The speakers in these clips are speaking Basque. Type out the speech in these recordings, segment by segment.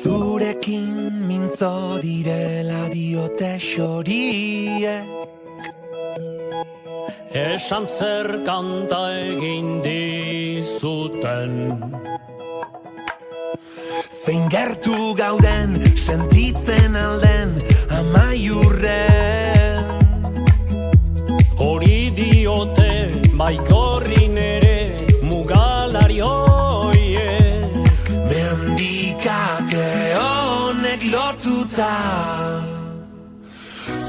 Zurekin mintzo direla diote xoriek. Esan zer kanta egin dizuten. Zein gertu gauden sentitzen alden amaiurren. Hori diote baikorrin ere mugalari hoiek. Mendikate honek lotuta,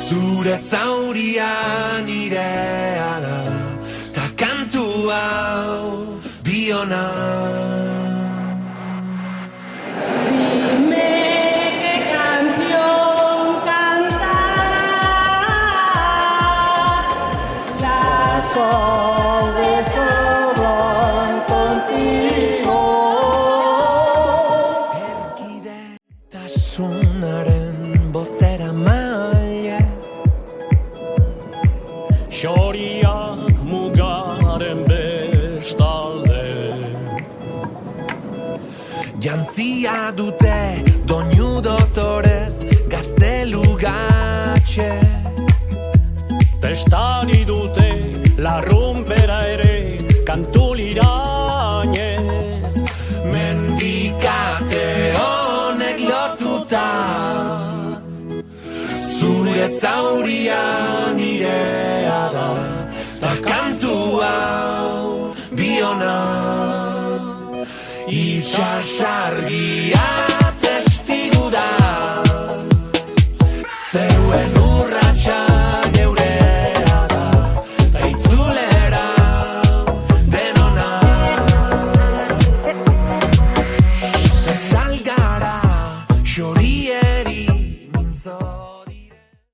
zure zauria nirea da, ta kantu hau biona. Erkidetasunaren bozera maile, Xoriak mugaren bestalde. jantzia dute doinu dotorez gaztelu gatxe. Testari dute larrumpera ere kantu lirainez. Mendikate honek lotuta, zure zauria nirea da, ta kantu hau biona. Itxasargia